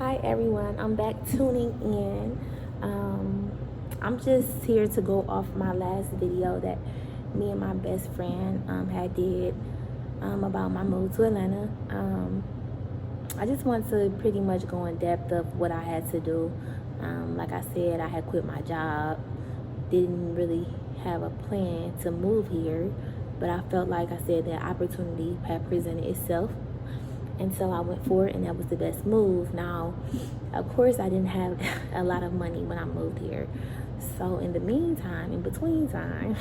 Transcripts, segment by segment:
Hi everyone, I'm back tuning in. I'm just here to go off my last video that me and my best friend had did about my move to Atlanta. I just want to pretty much go in depth of what I had to do. Like I said, I had quit my job, didn't really have a plan to move here, but I felt like I said that opportunity had presented itself, and so I went for it, and that was the best move. Now, of course, I didn't have a lot of money when I moved here, so in the meantime, in between time,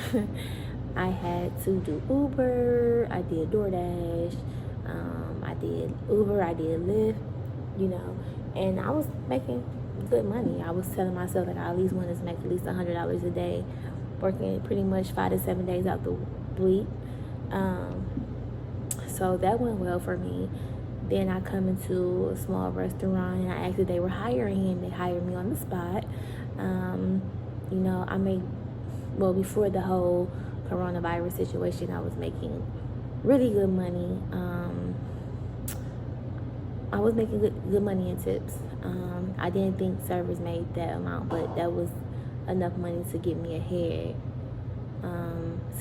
I had to do Uber, I did DoorDash, I did Uber, I did Lyft, and I was making good money. I was telling myself that I at least wanted to make at least $100 a day, working pretty much 5 to 7 days out the week. So that went well for me. Then I come into a small restaurant and I asked if they were hiring, and they hired me on the spot. I made, before the whole coronavirus situation, I was making really good money. I was making good money in tips. I didn't think servers made that amount, but that was enough money to get me ahead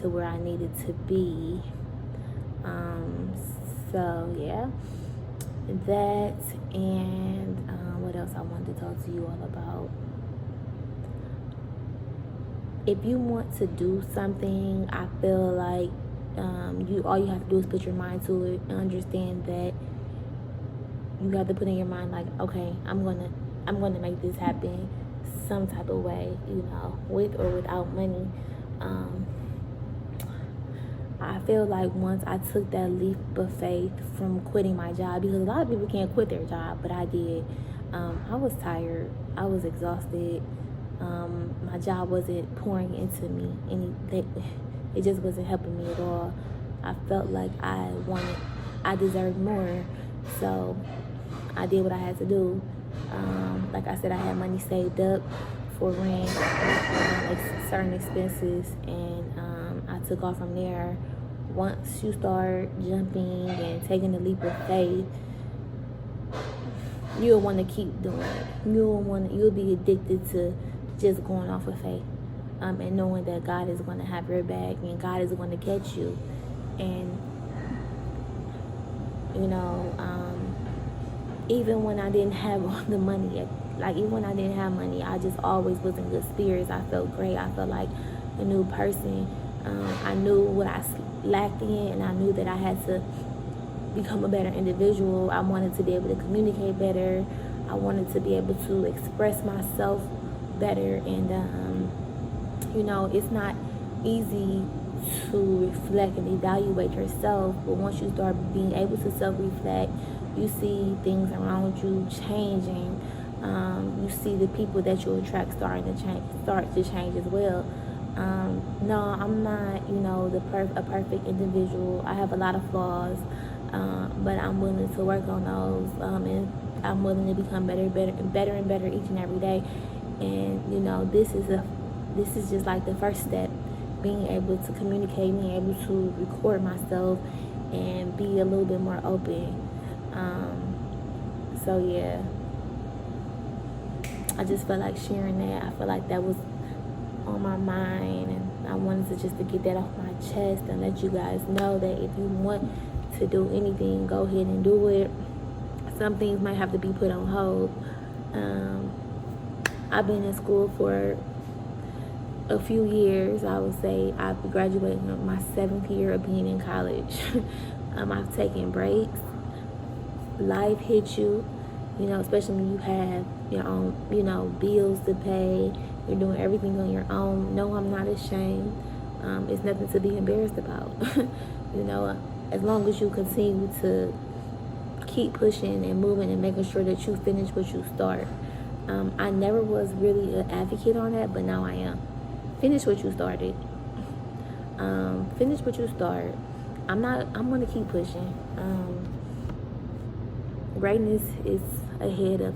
to where I needed to be. So yeah, that, and what else I wanted to talk to you all about. If you want to do something, I feel like all you have to do is put your mind to it and understand that you have to put in your mind, like, okay, I'm gonna make this happen some type of way, with or without money. I feel like once I took that leap of faith from quitting my job, because a lot of people can't quit their job, but I did. I was tired. I was exhausted. My job wasn't pouring into me it just wasn't helping me at all. I felt like I deserved more, so I did what I had to do. Like I said, I had money saved up for rent, certain expenses, and I took off from there. Once you start jumping and taking the leap of faith, you'll want to keep doing it. You'll be addicted to just going off of faith, and knowing that God is going to have your back and God is going to catch you. And even when I didn't have all the money, I just always was in good spirits. I felt great. I felt like a new person. I knew what I lacked in, and I knew that I had to become a better individual. I wanted to be able to communicate better. I wanted to be able to express myself better. And it's not easy to reflect and evaluate yourself, but once you start being able to self-reflect, you see things around you changing. You see the people that you attract start to change as well. No, I'm not, a perfect individual. I have a lot of flaws, but I'm willing to work on those, and I'm willing to become better and better each and every day. And this is just like the first step, being able to communicate, being able to record myself, and be a little bit more open. So yeah, I just felt like sharing that. I feel like that was on my mind, and I wanted to get that off my chest and let you guys know that if you want to do anything, go ahead and do it. Some things might have to be put on hold. I've been in school for a few years. I would say I've graduated my 7th year of being in college. I've taken breaks. Life hits you, especially when you have your own, bills to pay. You're doing everything on your own. No, I'm not ashamed. It's nothing to be embarrassed about. As long as you continue to keep pushing and moving and making sure that you finish what you start. I never was really an advocate on that, but now I am. Finish what you started. Finish what you start. I'm going to keep pushing. Greatness is ahead of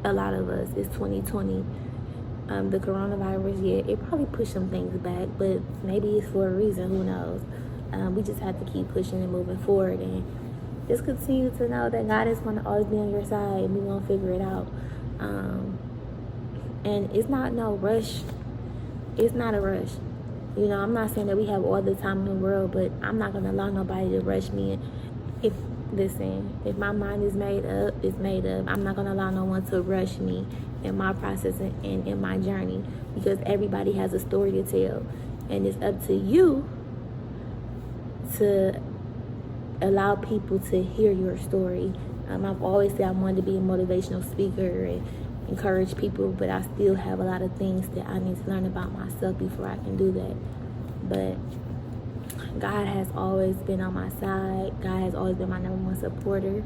a lot of us. It's 2020. The coronavirus, yeah, it probably pushed some things back, but maybe it's for a reason. Who knows? We just have to keep pushing and moving forward. And just continue to know that God is going to always be on your side, and we're going to figure it out. And it's not no rush. It's not a rush. You know, I'm not saying that we have all the time in the world, but I'm not going to allow nobody to rush me. If my mind is made up, it's made up. I'm not going to allow no one to rush me in my process and in my journey, because everybody has a story to tell. And it's up to you to allow people to hear your story. I've always said I wanted to be a motivational speaker and encourage people, but I still have a lot of things that I need to learn about myself before I can do that. But God has always been on my side. God has always been my number one supporter.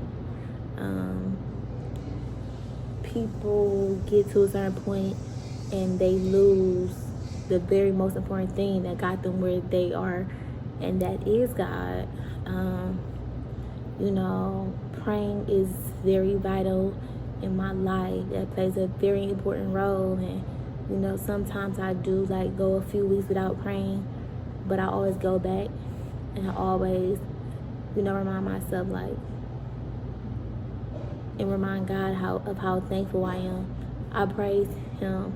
People get to a certain point and they lose the very most important thing that got them where they are, and that is God. You know, praying is very vital in my life. That plays a very important role. And you know, sometimes I do like go a few weeks without praying, but I always go back, and I always, you know, remind myself and remind God of how thankful I am. I praise Him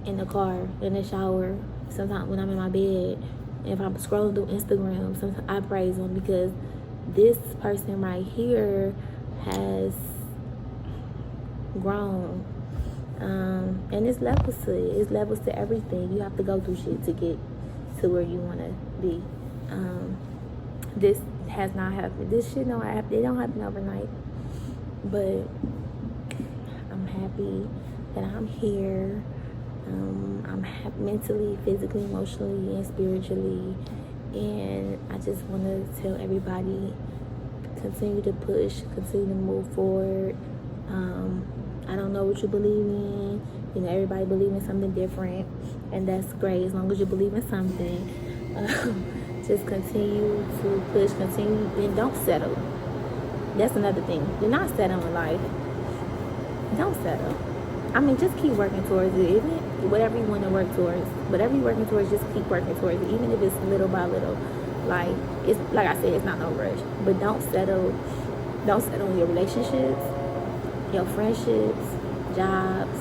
in the car, in the shower, sometimes when I'm in my bed. If I'm scrolling through Instagram, sometimes I praise Him, because this person right here has grown. And it's levels to it. It's levels to everything. You have to go through shit to get to where you want to be. This has not happened. This shit don't happen. It don't happen overnight. But I'm happy that I'm here. I'm happy mentally, physically, emotionally, and spiritually. And I just want to tell everybody, continue to push, continue to move forward. I don't know what you believe in. You know, everybody believes in something different, and that's great as long as you believe in something. Just continue to push, continue, and don't settle. That's another thing. Do not settle in life. Don't settle. I mean, just keep working towards it. Even whatever you want to work towards, whatever you're working towards, just keep working towards it, even if it's little by little. Like, it's like I said, it's not no rush. But don't settle in your relationships, your friendships, jobs,